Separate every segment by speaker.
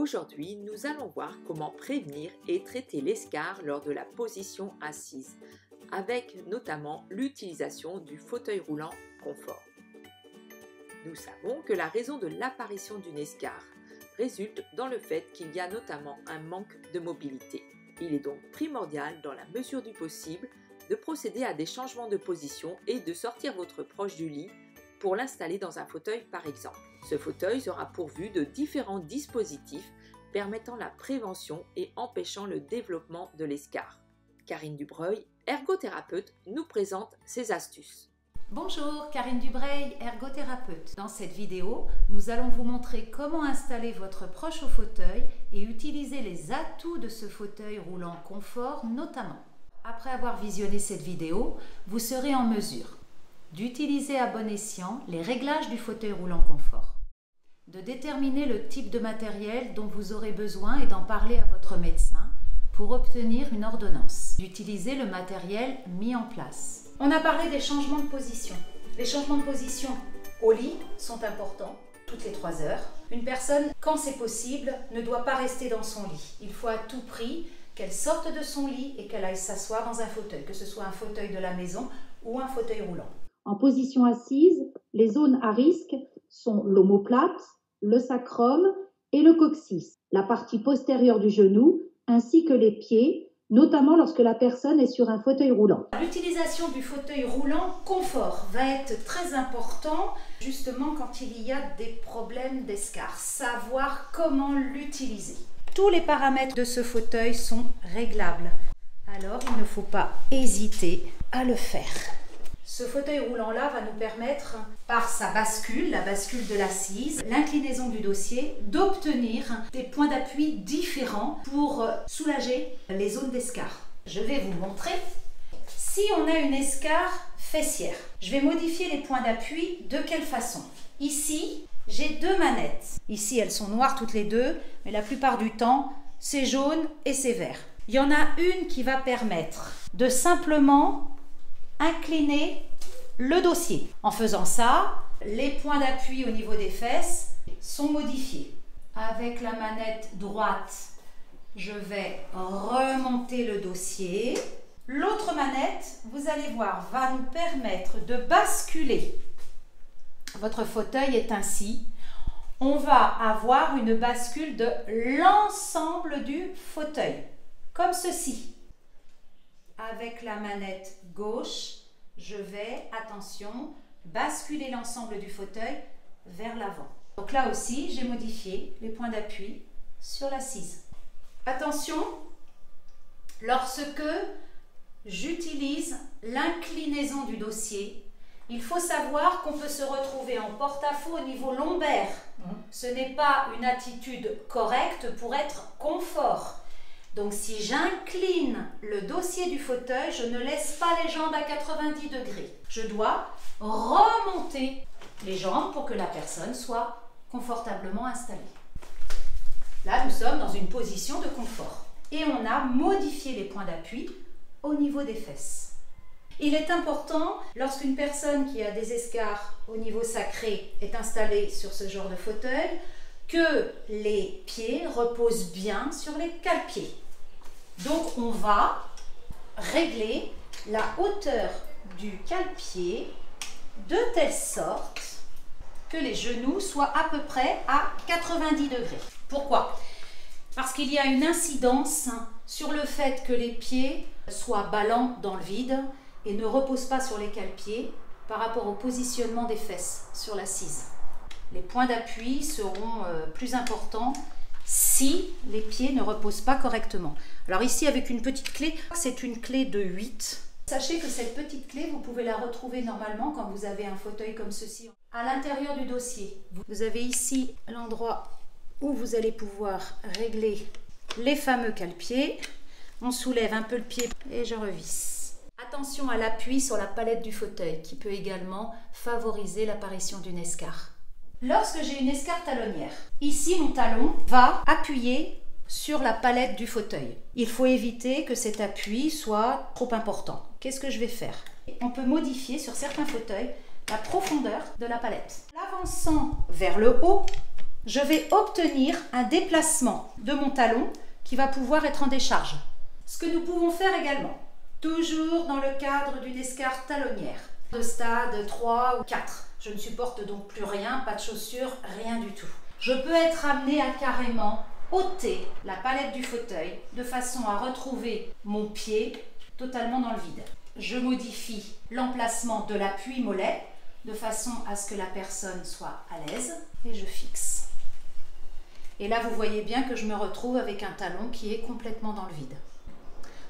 Speaker 1: Aujourd'hui, nous allons voir comment prévenir et traiter l'escarre lors de la position assise, avec notamment l'utilisation du fauteuil roulant confort. Nous savons que la raison de l'apparition d'une escarre résulte dans le fait qu'il y a notamment un manque de mobilité. Il est donc primordial, dans la mesure du possible, de procéder à des changements de position et de sortir votre proche du lit pour l'installer dans un fauteuil par exemple. Ce fauteuil sera pourvu de différents dispositifs permettant la prévention et empêchant le développement de l'escarre. Karine Dubreuil, ergothérapeute, nous présente ses astuces.
Speaker 2: Bonjour, Karine Dubreuil, ergothérapeute. Dans cette vidéo, nous allons vous montrer comment installer votre proche au fauteuil et utiliser les atouts de ce fauteuil roulant confort notamment. Après avoir visionné cette vidéo, vous serez en mesure d'utiliser à bon escient les réglages du fauteuil roulant confort, de déterminer le type de matériel dont vous aurez besoin et d'en parler à votre médecin pour obtenir une ordonnance, d'utiliser le matériel mis en place. On a parlé des changements de position. Les changements de position au lit sont importants, toutes les 3 heures. Une personne, quand c'est possible, ne doit pas rester dans son lit. Il faut à tout prix qu'elle sorte de son lit et qu'elle aille s'asseoir dans un fauteuil, que ce soit un fauteuil de la maison ou un fauteuil roulant.
Speaker 3: En position assise, les zones à risque sont l'omoplate, le sacrum et le coccyx, la partie postérieure du genou, ainsi que les pieds, notamment lorsque la personne est sur un fauteuil roulant.
Speaker 2: L'utilisation du fauteuil roulant confort va être très important, justement quand il y a des problèmes d'escarre, savoir comment l'utiliser. Tous les paramètres de ce fauteuil sont réglables, alors il ne faut pas hésiter à le faire. Ce fauteuil roulant-là va nous permettre, par sa bascule, la bascule de l'assise, l'inclinaison du dossier, d'obtenir des points d'appui différents pour soulager les zones d'escarre. Je vais vous montrer. Si on a une escarre fessière, je vais modifier les points d'appui de quelle façon? Ici, j'ai 2 manettes. Ici, elles sont noires toutes les deux, mais la plupart du temps, c'est jaune et c'est vert. Il y en a une qui va permettre de simplement incliner le dossier. En faisant ça, les points d'appui au niveau des fesses sont modifiés. Avec la manette droite, je vais remonter le dossier. L'autre manette, vous allez voir, va nous permettre de basculer. Votre fauteuil est ainsi. On va avoir une bascule de l'ensemble du fauteuil, comme ceci. Avec la manette gauche, je vais, attention, basculer l'ensemble du fauteuil vers l'avant. Donc là aussi, j'ai modifié les points d'appui sur l'assise. Attention, lorsque j'utilise l'inclinaison du dossier, il faut savoir qu'on peut se retrouver en porte-à-faux au niveau lombaire. Ce n'est pas une attitude correcte pour être confort. Donc si j'incline le dossier du fauteuil, je ne laisse pas les jambes à 90 degrés. Je dois remonter les jambes pour que la personne soit confortablement installée. Là, nous sommes dans une position de confort. Et on a modifié les points d'appui au niveau des fesses. Il est important, lorsqu'une personne qui a des escarres au niveau sacré est installée sur ce genre de fauteuil, que les pieds reposent bien sur les cale-pieds. Donc on va régler la hauteur du cale-pied de telle sorte que les genoux soient à peu près à 90 degrés. Pourquoi? Parce qu'il y a une incidence sur le fait que les pieds soient ballants dans le vide et ne reposent pas sur les cale-pieds par rapport au positionnement des fesses sur l'assise. Les points d'appui seront plus importants si les pieds ne reposent pas correctement. Alors ici, avec une petite clé, c'est une clé de 8. Sachez que cette petite clé, vous pouvez la retrouver normalement quand vous avez un fauteuil comme ceci. À l'intérieur du dossier, vous avez ici l'endroit où vous allez pouvoir régler les fameux cale-pieds. On soulève un peu le pied et je revisse. Attention à l'appui sur la palette du fauteuil qui peut également favoriser l'apparition d'une escarre. Lorsque j'ai une escarre talonnière, ici mon talon va appuyer sur la palette du fauteuil. Il faut éviter que cet appui soit trop important. Qu'est-ce que je vais faire? On peut modifier sur certains fauteuils la profondeur de la palette. L'avançant vers le haut, je vais obtenir un déplacement de mon talon qui va pouvoir être en décharge. Ce que nous pouvons faire également, toujours dans le cadre d'une escarre talonnière, de stade 3 ou 4. Je ne supporte donc plus rien, pas de chaussures, rien du tout. Je peux être amenée à carrément ôter la palette du fauteuil de façon à retrouver mon pied totalement dans le vide. Je modifie l'emplacement de l'appui mollet de façon à ce que la personne soit à l'aise et je fixe. Et là, vous voyez bien que je me retrouve avec un talon qui est complètement dans le vide.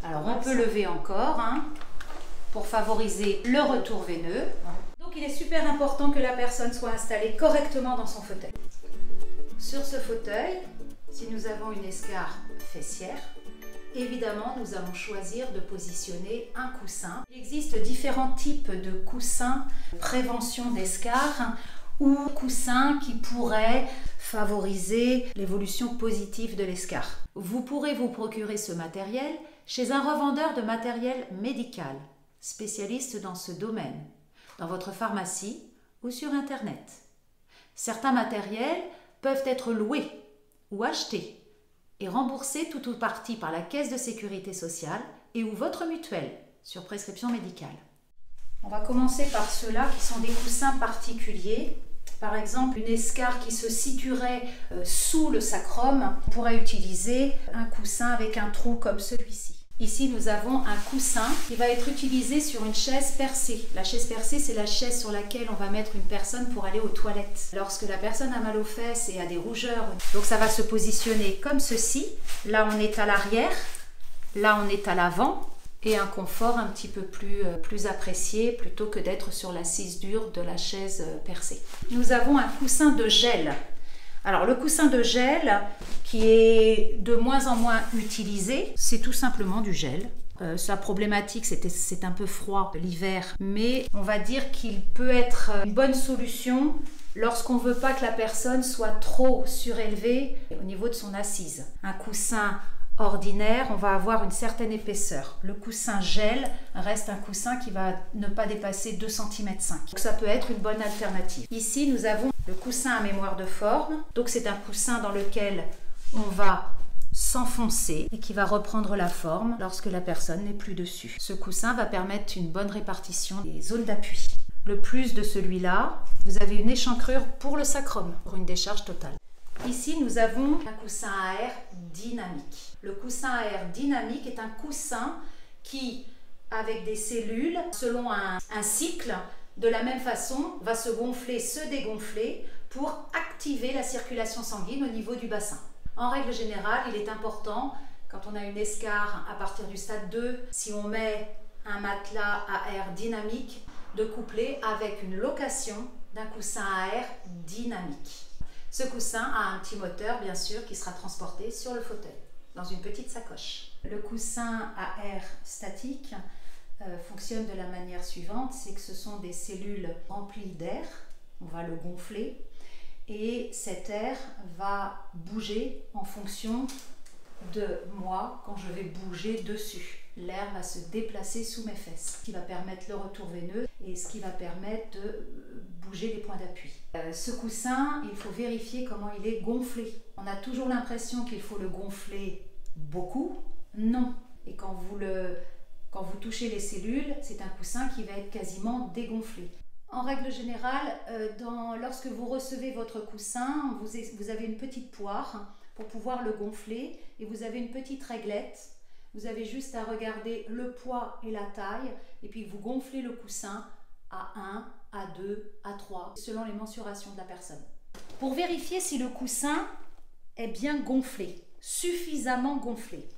Speaker 2: Alors, on peut lever encore pour favoriser le retour veineux. Donc, il est super important que la personne soit installée correctement dans son fauteuil. Sur ce fauteuil, si nous avons une escarre fessière, évidemment, nous allons choisir de positionner un coussin. Il existe différents types de coussins, prévention d'escarre ou coussins qui pourraient favoriser l'évolution positive de l'escarre. Vous pourrez vous procurer ce matériel chez un revendeur de matériel médical, spécialiste dans ce domaine, dans votre pharmacie ou sur Internet. Certains matériels peuvent être loués ou achetés et remboursés tout ou partie par la Caisse de Sécurité Sociale et ou votre mutuelle sur prescription médicale. On va commencer par ceux-là qui sont des coussins particuliers. Par exemple, une escarre qui se situerait sous le sacrum, on pourrait utiliser un coussin avec un trou comme celui-ci. Ici, nous avons un coussin qui va être utilisé sur une chaise percée. La chaise percée, c'est la chaise sur laquelle on va mettre une personne pour aller aux toilettes. Lorsque la personne a mal aux fesses et a des rougeurs, donc ça va se positionner comme ceci. Là, on est à l'arrière, là, on est à l'avant et un confort un petit peu plus apprécié plutôt que d'être sur l'assise dure de la chaise percée. Nous avons un coussin de gel. Alors le coussin de gel qui est de moins en moins utilisé, c'est tout simplement du gel. Sa problématique, c'est un peu froid l'hiver, mais on va dire qu'il peut être une bonne solution lorsqu'on ne veut pas que la personne soit trop surélevée au niveau de son assise. Un coussin ordinaire, on va avoir une certaine épaisseur. Le coussin gel reste un coussin qui va ne pas dépasser 2,5 cm. Donc ça peut être une bonne alternative. Ici, nous avons le coussin à mémoire de forme. Donc c'est un coussin dans lequel on va s'enfoncer et qui va reprendre la forme lorsque la personne n'est plus dessus. Ce coussin va permettre une bonne répartition des zones d'appui. Le plus de celui-là, vous avez une échancrure pour le sacrum, pour une décharge totale. Ici, nous avons un coussin à air dynamique. Le coussin à air dynamique est un coussin qui, avec des cellules, selon un cycle, de la même façon, va se gonfler, se dégonfler pour activer la circulation sanguine au niveau du bassin. En règle générale, il est important, quand on a une escarre à partir du stade 2, si on met un matelas à air dynamique, de coupler avec une location d'un coussin à air dynamique. Ce coussin a un petit moteur, bien sûr, qui sera transporté sur le fauteuil, dans une petite sacoche. Le coussin à air statique fonctionne de la manière suivante, c'est que ce sont des cellules remplies d'air, on va le gonfler, et cet air va bouger en fonction de moi quand je vais bouger dessus. L'air va se déplacer sous mes fesses, ce qui va permettre le retour veineux et ce qui va permettre de bouger les points d'appui. Ce coussin, il faut vérifier comment il est gonflé. On a toujours l'impression qu'il faut le gonfler beaucoup. Non. Et quand vous touchez les cellules, c'est un coussin qui va être quasiment dégonflé. En règle générale, lorsque vous recevez votre coussin, vous avez une petite poire pour pouvoir le gonfler et vous avez une petite réglette. Vous avez juste à regarder le poids et la taille et puis vous gonflez le coussin à 1, à 2, à 3, selon les mensurations de la personne. Pour vérifier si le coussin est bien gonflé, suffisamment gonflé,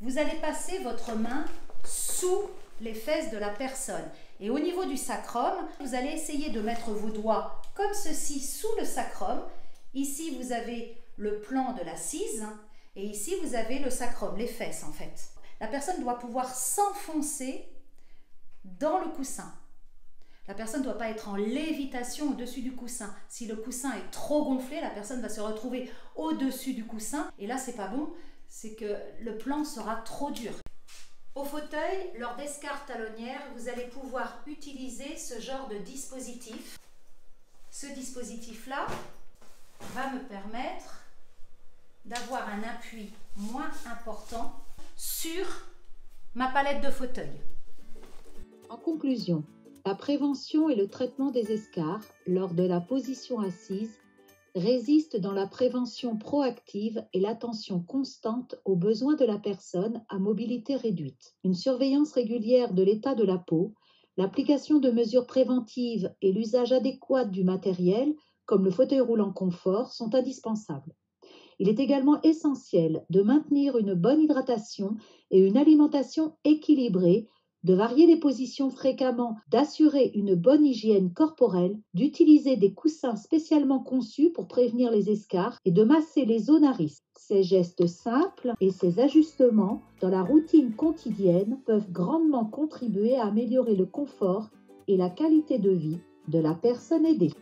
Speaker 2: vous allez passer votre main sous les fesses de la personne. Et au niveau du sacrum, vous allez essayer de mettre vos doigts comme ceci sous le sacrum. Ici, vous avez le plan de l'assise et ici, vous avez le sacrum, les fesses en fait. La personne doit pouvoir s'enfoncer dans le coussin. La personne ne doit pas être en lévitation au-dessus du coussin. Si le coussin est trop gonflé, la personne va se retrouver au-dessus du coussin. Et là, c'est pas bon, c'est que le plan sera trop dur. Au fauteuil, lors d'escarres talonnières, vous allez pouvoir utiliser ce genre de dispositif. Ce dispositif-là va me permettre d'avoir un appui moins important sur ma palette de fauteuil.
Speaker 3: En conclusion, la prévention et le traitement des escarres lors de la position assise résistent dans la prévention proactive et l'attention constante aux besoins de la personne à mobilité réduite. Une surveillance régulière de l'état de la peau, l'application de mesures préventives et l'usage adéquat du matériel, comme le fauteuil roulant confort, sont indispensables. Il est également essentiel de maintenir une bonne hydratation et une alimentation équilibrée, de varier les positions fréquemment, d'assurer une bonne hygiène corporelle, d'utiliser des coussins spécialement conçus pour prévenir les escarres et de masser les zones à risque. Ces gestes simples et ces ajustements dans la routine quotidienne peuvent grandement contribuer à améliorer le confort et la qualité de vie de la personne aidée.